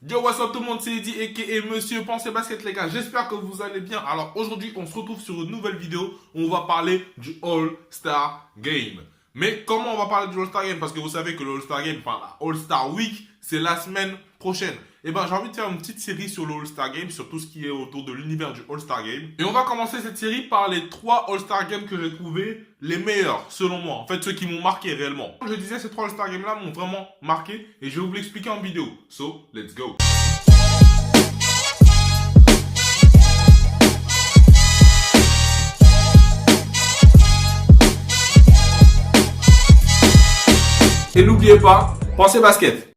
Yo, what's up tout le monde, c'est Eddie aka Monsieur Pensez Basket les gars, j'espère que vous allez bien. Alors aujourd'hui on se retrouve sur une nouvelle vidéo où on va parler du All-Star Game. Mais comment on va parler du All-Star Game? Parce que vous savez que le All-Star Game, enfin la All-Star Week, c'est la semaine prochaine. Et ben j'ai envie de faire une petite série sur le All-Star Game, sur tout ce qui est autour de l'univers du All-Star Game. Et on va commencer cette série par les 3 All-Star Games que j'ai trouvé les meilleurs selon moi. En fait ceux qui m'ont marqué réellement. Comme je disais, ces 3 All-Star Games là m'ont vraiment marqué et je vais vous l'expliquer en vidéo. So, let's go. Et n'oubliez pas, pensez basket.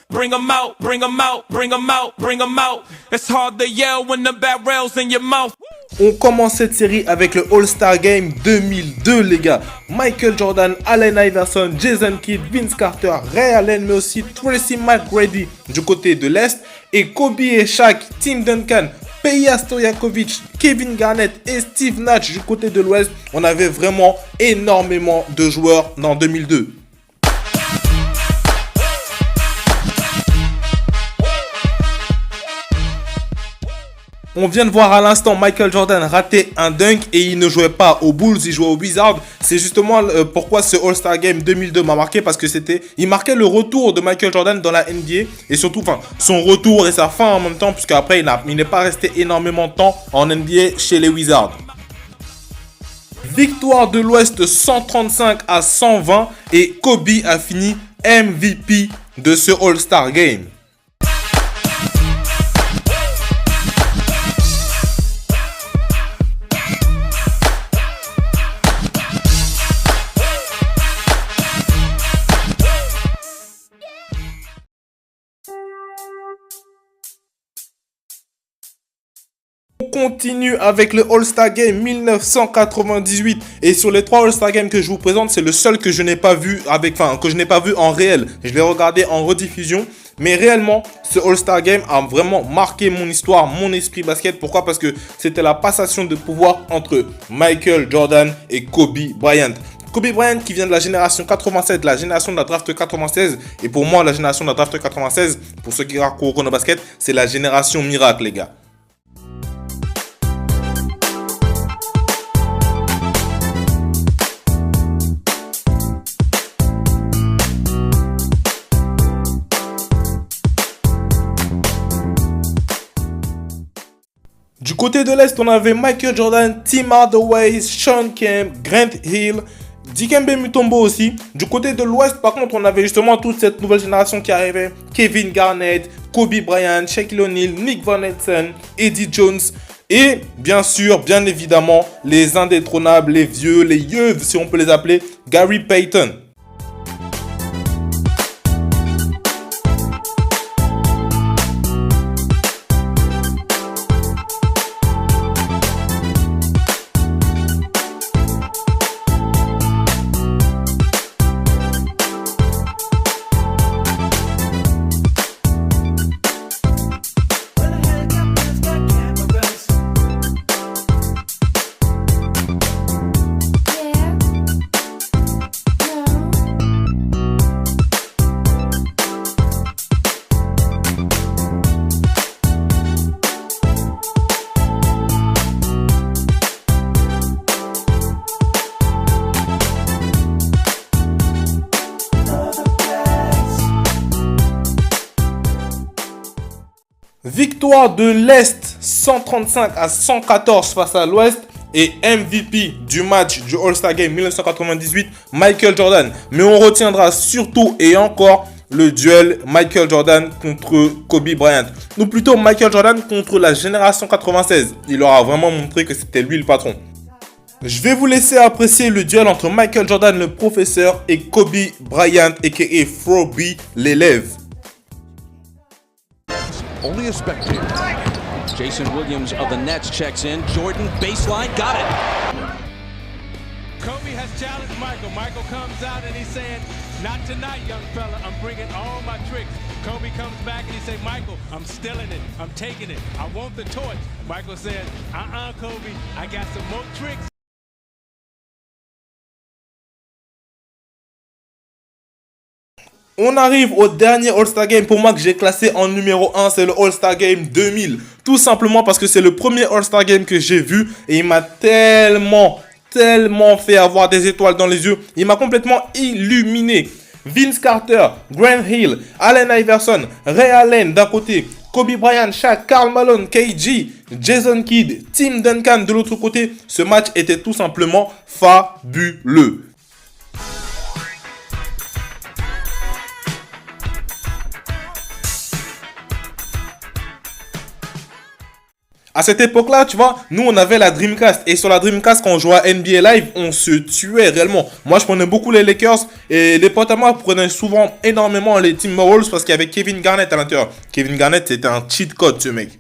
Bring 'em out, bring 'em out, bring 'em out, bring 'em out. It's hard to yell when the barrel's in your mouth. On commence cette série avec le All-Star Game 2002 les gars. Michael Jordan, Allen Iverson, Jason Kidd, Vince Carter, Ray Allen mais aussi Tracy McGrady du côté de l'Est et Kobe et Shaq, Tim Duncan, Peja Stojakovic, Kevin Garnett et Steve Nash du côté de l'Ouest. On avait vraiment énormément de joueurs dans 2002. On vient de voir à l'instant Michael Jordan rater un dunk et il ne jouait pas aux Bulls, il jouait aux Wizards. C'est justement pourquoi ce All-Star Game 2002 m'a marqué, parce que il marquait le retour de Michael Jordan dans la NBA et surtout son retour et sa fin en même temps, puisque après il n'est pas resté énormément de temps en NBA chez les Wizards. Victoire de l'Ouest 135-120 et Kobe a fini MVP de ce All-Star Game. On continue avec le All-Star Game 1998 et sur les 3 All-Star Games que je vous présente, c'est le seul que je n'ai pas vu que je n'ai pas vu en réel. Je l'ai regardé en rediffusion, mais réellement ce All-Star Game a vraiment marqué mon histoire, mon esprit basket. Pourquoi? Parce que c'était la passation de pouvoir entre Michael Jordan et Kobe Bryant. Kobe Bryant qui vient de la génération 87, de la génération de la draft 96. Et pour moi, la génération de la draft 96, pour ceux qui regardent Kuroko no Basket, c'est la génération miracle les gars. Du côté de l'Est, on avait Michael Jordan, Tim Hardaway, Shawn Kemp, Grant Hill, Dikembe Mutombo aussi. Du côté de l'Ouest, par contre, on avait justement toute cette nouvelle génération qui arrivait. Kevin Garnett, Kobe Bryant, Shaquille O'Neal, Nick Van Exel, Eddie Jones. Et bien sûr, bien évidemment, les indétrônables, les vieux, les yeux, si on peut les appeler, Gary Payton. Victoire de l'Est 135-114 face à l'Ouest et MVP du match du All-Star Game 1998, Michael Jordan. Mais on retiendra surtout et encore le duel Michael Jordan contre Kobe Bryant. Ou plutôt Michael Jordan contre la génération 96. Il aura vraiment montré que c'était lui le patron. Je vais vous laisser apprécier le duel entre Michael Jordan le professeur et Kobe Bryant aka Froby l'élève. Only a spectator. Jason Williams of the Nets checks in. Jordan, baseline, got it. Kobe has challenged Michael. Michael comes out and he's saying, not tonight, young fella. I'm bringing all my tricks. Kobe comes back and he says, Michael, I'm stealing it. I'm taking it. I want the torch. Michael said, Kobe, I got some more tricks. On arrive au dernier All-Star Game pour moi que j'ai classé en numéro 1, c'est le All-Star Game 2000. Tout simplement parce que c'est le premier All-Star Game que j'ai vu et il m'a tellement fait avoir des étoiles dans les yeux. Il m'a complètement illuminé. Vince Carter, Grant Hill, Allen Iverson, Ray Allen d'un côté, Kobe Bryant, Shaq, Karl Malone, KG, Jason Kidd, Tim Duncan de l'autre côté. Ce match était tout simplement fabuleux. À cette époque-là, tu vois, nous on avait la Dreamcast. Et sur la Dreamcast, quand on jouait à NBA Live, on se tuait réellement. Moi, je prenais beaucoup les Lakers. Et les potes à moi prenaient souvent énormément les Timberwolves parce qu'il y avait Kevin Garnett à l'intérieur. Kevin Garnett, c'était un cheat code, ce mec.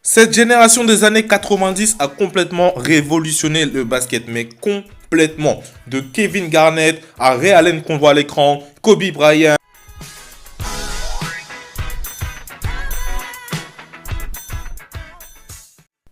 Cette génération des années 90 a complètement révolutionné le basket, mais complètement. De Kevin Garnett à Ray Allen qu'on voit à l'écran, Kobe Bryant.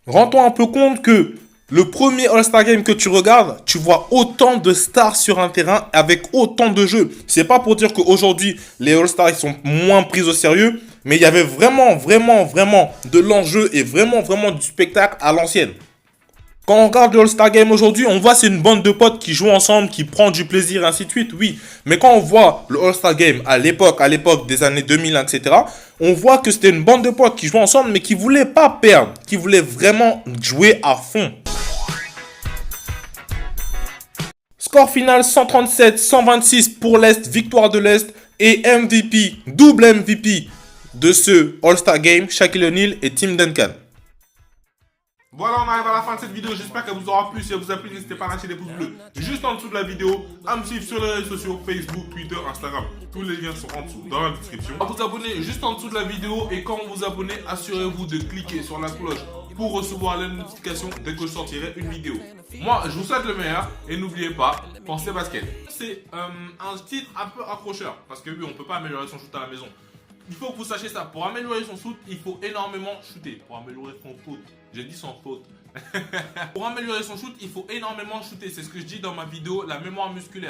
Rends-toi un peu compte que le premier All-Star Game que tu regardes, tu vois autant de stars sur un terrain avec autant de jeux. C'est pas pour dire qu'aujourd'hui, les All-Stars ils sont moins pris au sérieux, mais il y avait vraiment de l'enjeu et vraiment du spectacle à l'ancienne. Quand on regarde le All-Star Game aujourd'hui, on voit c'est une bande de potes qui jouent ensemble, qui prend du plaisir, ainsi de suite, oui. Mais quand on voit le All-Star Game à l'époque des années 2000, etc., on voit que c'était une bande de potes qui jouaient ensemble, mais qui voulaient pas perdre, qui voulaient vraiment jouer à fond. Score final 137-126 pour l'Est, victoire de l'Est et MVP, double MVP de ce All-Star Game, Shaquille O'Neal et Tim Duncan. Voilà, on arrive à la fin de cette vidéo. J'espère qu'elle vous aura plu. Si elle vous a plu, n'hésitez pas à lâcher des pouces bleus juste en dessous de la vidéo, à me suivre sur les réseaux sociaux, Facebook, Twitter, Instagram. Tous les liens sont en dessous dans la description. À vous abonner juste en dessous de la vidéo. Et quand vous vous abonnez, assurez-vous de cliquer sur la cloche pour recevoir les notifications dès que je sortirai une vidéo. Moi, je vous souhaite le meilleur. Et n'oubliez pas, pensez basket. C'est un titre un peu accrocheur. Parce que oui, on ne peut pas améliorer son shoot à la maison. Il faut que vous sachiez ça. Pour améliorer son shoot, il faut énormément shooter. Pour améliorer son faute. J'ai dit sans faute. Pour améliorer son shoot, il faut énormément shooter. C'est ce que je dis dans ma vidéo, la mémoire musculaire.